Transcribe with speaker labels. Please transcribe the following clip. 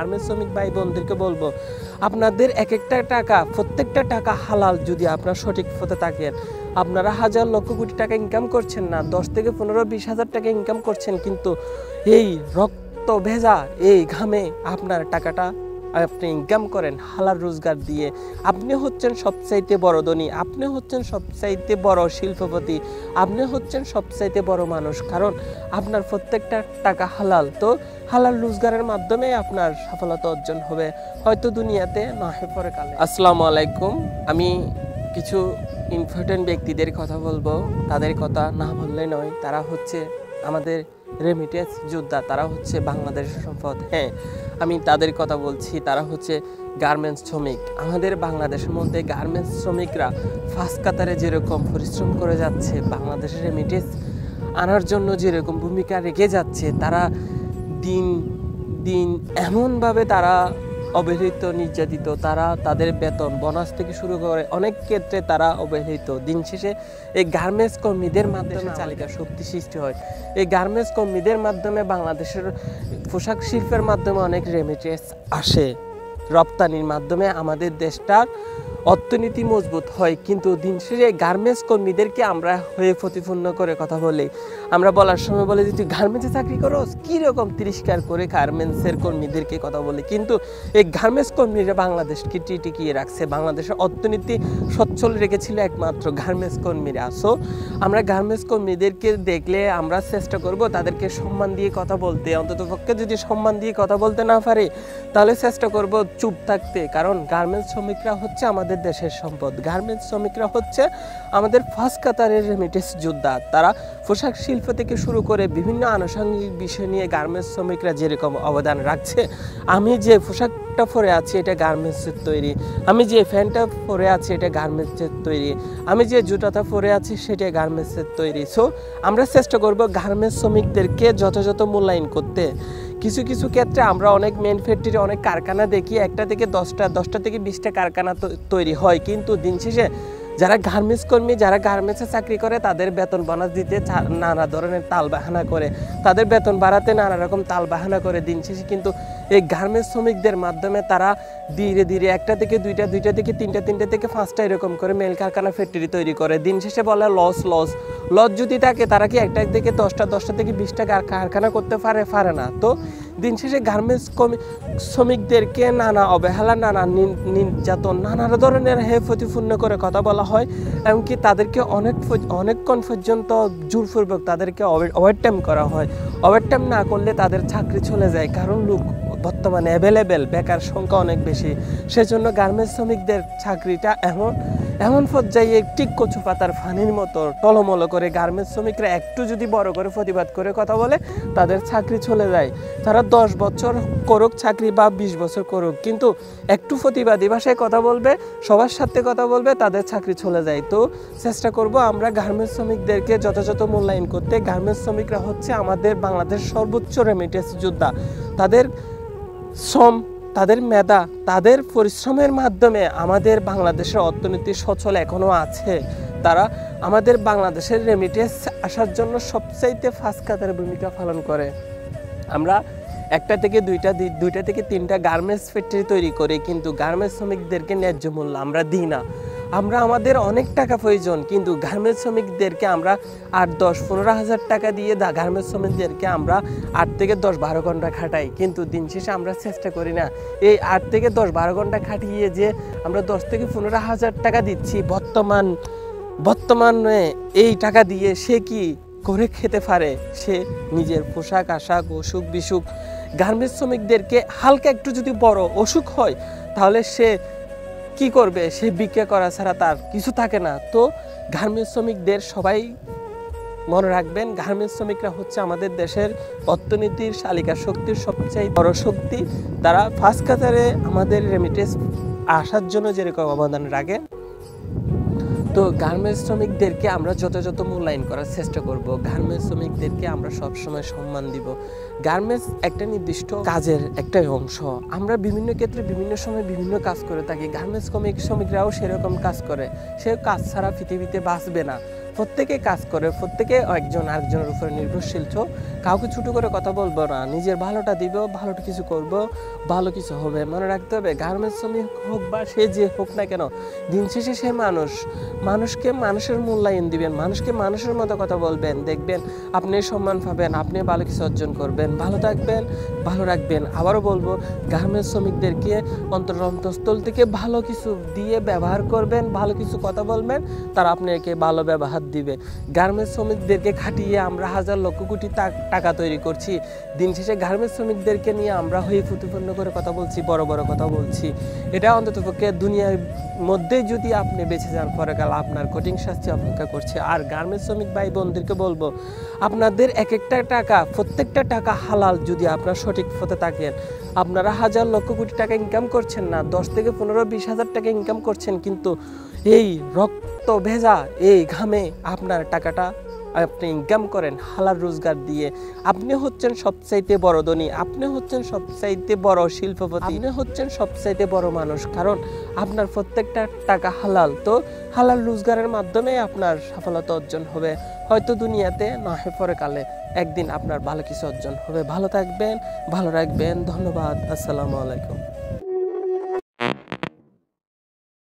Speaker 1: Garments শ্রমিক ভাই বোনদেরকে বলবো, আপনাদের এক একটা টাকা, প্রত্যেকটা টাকা হালাল যদি আপনারা সঠিক পথে থাকেন। আপনারা হাজার লক্ষ কোটি টাকা ইনকাম করছেন না, 10 থেকে 15-20 হাজার টাকা ইনকাম করছেন, কিন্তু এই রক্ত ভেজা এই ঘামে আপনার টাকাটা আপনি ইনকাম করেন হালাল রোজগার দিয়ে। আপনি হচ্ছেন সবচাইতে বড় ধনী, আপনি হচ্ছেন সবচাইতে বড় শিল্পপতি, আপনি হচ্ছেন সবচাইতে বড় মানুষ, কারণ আপনার প্রত্যেকটা টাকা হালাল। তো হালাল রোজগারের মাধ্যমে আপনার সফলতা অর্জন হবে, হয়তো দুনিয়াতে না হয় পরে কালে। আসসালামু আলাইকুম। আমি কিছু ইম্পর্টেন্ট ব্যক্তিদের কথা বলবো, তাদের কথা না বললে নয়। তারা হচ্ছে আমাদের রেমিটেন্স যোদ্ধা, তারা হচ্ছে বাংলাদেশের সম্পদ। হ্যাঁ, আমি তাদের কথা বলছি। তারা হচ্ছে গার্মেন্টস শ্রমিক। আমাদের বাংলাদেশের মধ্যে গার্মেন্টস শ্রমিকরা ফার্স্ট কাতারে যেরকম পরিশ্রম করে যাচ্ছে, বাংলাদেশের রেমিটেন্স আনার জন্য যেরকম ভূমিকা রেখে যাচ্ছে, তারা দিন দিন এমনভাবে তারা অবহেলিত, নির্যাতিত। তারা তাদের বেতন বোনাস থেকে শুরু করে অনেক ক্ষেত্রে তারা অবহেলিত। দিন শেষে এই গার্মেন্টস কর্মীদের মাধ্যমে চালিকা শক্তি সৃষ্টি হয়। এই গার্মেন্টস কর্মীদের মাধ্যমে বাংলাদেশের পোশাক শিল্পের মাধ্যমে অনেক রেমিটেন্স আসে, রপ্তানির মাধ্যমে আমাদের দেশটার অর্থনীতি মজবুত হয়। কিন্তু দিন শেষে গার্মেন্টস কর্মীদেরকে আমরা হয়ে প্রতিপন্ন করে কথা বলি। আমরা বলার সময় বলে যে তুই গার্মেন্টসে চাকরি করো, কীরকম তিরস্কার করে গার্মেন্টসের কর্মীদেরকে কথা বলি। কিন্তু এই গার্মেন্টস কর্মীরা বাংলাদেশকে টিকিয়ে রাখছে, বাংলাদেশের অর্থনীতি সচ্ছল রেখেছিল একমাত্র গার্মেন্টস কর্মীরা। সো আমরা গার্মেন্টস কর্মীদেরকে দেখলে আমরা চেষ্টা করব তাদেরকে সম্মান দিয়ে কথা বলতে। অন্ততপক্ষে যদি সম্মান দিয়ে কথা বলতে না পারি, তাহলে চেষ্টা করব চুপ থাকতে, কারণ গার্মেন্টস শ্রমিকরা হচ্ছে আমাদের দেশের সম্পদ। গার্মেন্টস শ্রমিকরা হচ্ছে আমাদের ফার্স্ট কাতারের রেমিটেন্স যোদ্ধা। তারা পোশাক শিল্প থেকে শুরু করে বিভিন্ন আনুষঙ্গিক বিষয় নিয়ে গার্মেন্টস শ্রমিকরা যেরকম অবদান রাখছে। আমি যে পোশাকটা পরে আছি এটা গার্মেন্টসের তৈরি, আমি যে ফ্যানটা পরে আছি এটা গার্মেন্টসের তৈরি, আমি যে জুতাটা পরে আছি সেটা গার্মেন্টসের তৈরি। সো আমরা চেষ্টা করব গার্মেন্টস শ্রমিকদেরকে যথাযথ মূল্যায়ন করতে। কিছু কিছু ক্ষেত্রে আমরা অনেক ম্যানুফ্যাক্চারি, অনেক কারখানা দেখি, 1টা থেকে 10টা থেকে 20টা কারখানা তৈরি হয়, কিন্তু দিন শেষে যারা গার্মেন্টস কর্মী, যারা গার্মেন্টসে চাকরি করে, তাদের বেতন বোনাস দিতে নানা ধরনের তালবাহানা করে, তাদের বেতন বাড়াতে নানা রকম তালবাহানা করে। দিন শেষে কিন্তু এই গার্মেন্টস শ্রমিকদের মাধ্যমে তারা ধীরে ধীরে 1টা থেকে 2টা, 2টা থেকে 3টা, 3টা থেকে 5টা এরকম করে মেল কারখানা ফ্যাক্টরি তৈরি করে। দিন শেষে বলে লস লস লস যদি থাকে, তারা কি 1টা থেকে 10টা, 10টা থেকে 20টা কারখানা করতে পারে না। তো দিন শেষে গার্মেন্টস শ্রমিকদেরকে নানা অবহেলা, নানা নির্যাতন, নানা ধরনের প্রতিপূর্ণ করে কথা বলা হয়। এমনকি তাদেরকে অনেকক্ষণ পর্যন্ত জোরপূর্বক তাদেরকে ওভারটাইম করা হয়। ওভারটাইম না করলে তাদের চাকরি চলে যায়, কারণ লোক বর্তমানে অ্যাভেলেবেল, বেকার সংখ্যা অনেক বেশি। সেজন্য গার্মেন্টস শ্রমিকদের চাকরিটা এমন পর্যায়ে ঠিক কচু পাতার ফানির মতো টলমল করে। গার্মেন্টস শ্রমিকরা একটু যদি বড় করে প্রতিবাদ করে কথা বলে, তাদের চাকরি চলে যায়। তারা 10 বছর করুক চাকরি বা 20 বছর করুক, কিন্তু একটু প্রতিবাদী ভাষায় কথা বলবে, সবার সাথে কথা বলবে, তাদের চাকরি চলে যায়। তো চেষ্টা করব আমরা গার্মেন্টস শ্রমিকদেরকে যথাযথ মূল্যায়ন করতে। গার্মেন্টস শ্রমিকরা হচ্ছে আমাদের বাংলাদেশ সর্বোচ্চ রেমিটেন্স যোদ্ধা। তাদের শ্রম, তাদের মেধা, তাদের পরিশ্রমের মাধ্যমে আমাদের বাংলাদেশের অর্থনীতি সচল এখনও আছে। তারা আমাদের বাংলাদেশের রেমিটেন্স আসার জন্য সবচাইতে ফার্স্ট কাতারে ভূমিকা পালন করে। আমরা 1টা থেকে 2টা, 2টা থেকে 3টা গার্মেন্টস ফ্যাক্টরি তৈরি করি, কিন্তু গার্মেন্টস শ্রমিকদেরকে ন্যায্য মূল্য আমরা দিই না। আমাদের অনেক টাকা প্রয়োজন, কিন্তু গার্মেন্টস শ্রমিকদেরকে আমরা 8-10-15 হাজার টাকা দিয়ে গার্মেন্টস শ্রমিকদেরকে আমরা 8 থেকে 10-12 ঘন্টা খাটাই, কিন্তু দিন শেষে আমরা চেষ্টা করি না এই 8 থেকে 10-12 ঘন্টা খাটিয়ে যে আমরা 10 থেকে 15 হাজার টাকা দিচ্ছি, বর্তমানে এই টাকা দিয়ে সে কি করে খেতে পারে? সে নিজের পোশাক আশাক, অসুখ বিসুখ, গার্মেন্টস শ্রমিকদেরকে হালকা একটু যদি বড় অসুখ হয়, তাহলে সে কি করবে? সে বিক্রি করা ছাড়া তার কিছু থাকে না। তো গার্মেন্টস শ্রমিকদের সবাই মনে রাখবেন, গার্মেন্টস শ্রমিকরা হচ্ছে আমাদের দেশের অর্থনীতির চালিকা শক্তির সবচেয়ে বড় শক্তি। তারা ফার্স্ট কাতারে আমাদের রেমিটেন্স আসার জন্য যেরকম অবদান রাখে, তো গার্মেন্টস শ্রমিকদেরকে আমরা যথাযথ মূল্যায়ন করার চেষ্টা করব। গার্মেন্টস শ্রমিকদেরকে আমরা সবসময় সম্মান দিব। গার্মেন্টস একটা নির্দিষ্ট কাজের একটাই অংশ। আমরা বিভিন্ন ক্ষেত্রে বিভিন্ন সময় বিভিন্ন কাজ করে থাকি। গার্মেন্টস শ্রমিকরাও সেরকম কাজ করে। সে কাজ ছাড়া পৃথিবীতে বাঁচবে না। প্রত্যেকে কাজ করে, প্রত্যেকে একজন আরেকজনের উপরে নির্ভরশীল। তো কাউকে ছোট করে কথা বলবো না, নিজের ভালোটা দিব, ভালোটা কিছু করব, ভালো কিছু হবে। মনে রাখতে হবে গার্মেন্টস শ্রমিক হোক বা সে যে হোক না কেন, দিন শেষে সে মানুষ। মানুষকে মানুষের মূল্যায়ন দিবেন, মানুষকে মানুষের মতো কথা বলবেন, দেখবেন আপনি সম্মান পাবেন, আপনি ভালো কিছু অর্জন করবেন। ভালো থাকবেন, ভালো রাখবেন। আবারও বলবো, গার্মেন্টস শ্রমিকদেরকে অন্তঃস্থল থেকে ভালো কিছু দিয়ে ব্যবহার করবেন, ভালো কিছু কথা বলবেন, তারা আপনাকে ভালো ব্যবহার দিবে। গার্মেন্টস শ্রমিকদেরকে খাটিয়ে আমরা হাজার লক্ষ কোটি টাকা তৈরি করছি, দিন শেষে গার্মেন্টস শ্রমিকদেরকে নিয়ে আমরা হয়ে প্রতিপন্ন করে কথা বলছি, বড় বড় কথা বলছি। এটা অন্ততপক্ষে দুনিয়ার মধ্যে যদি আপনি বেঁচে যান, পরকাল আপনার কঠিন শাস্তি অপেক্ষা করছে। আর গার্মেন্টস শ্রমিক ভাই বোনদেরকে বলবো, আপনাদের এক একটা টাকা, প্রত্যেকটা টাকা হালাল যদি আপনার সঠিক পথে থাকেন। আপনারা হাজার লক্ষ কোটি টাকা ইনকাম করছেন না, 10 থেকে 15-20 হাজার টাকা ইনকাম করছেন, কিন্তু এই রক্ত ভেজা এই ঘামে আপনার টাকাটা আপনি ইনকাম করেন হালাল রোজগার দিয়ে। আপনি হচ্ছেন সবচাইতে বড় ধনী, আপনি হচ্ছেন সবচাইতে বড় শিল্পপতি, আপনি হচ্ছেন সবচাইতে বড় মানুষ, কারণ আপনার প্রত্যেকটা টাকা হালাল। তো হালাল রোজগারের মাধ্যমে আপনার সফলতা অর্জন হবে, হয়তো দুনিয়াতে না হয় পরকালে একদিন আপনার ভালো কিছু অর্জন হবে। ভালো থাকবেন, ভালো রাখবেন। ধন্যবাদ। আসসালামু আলাইকুম।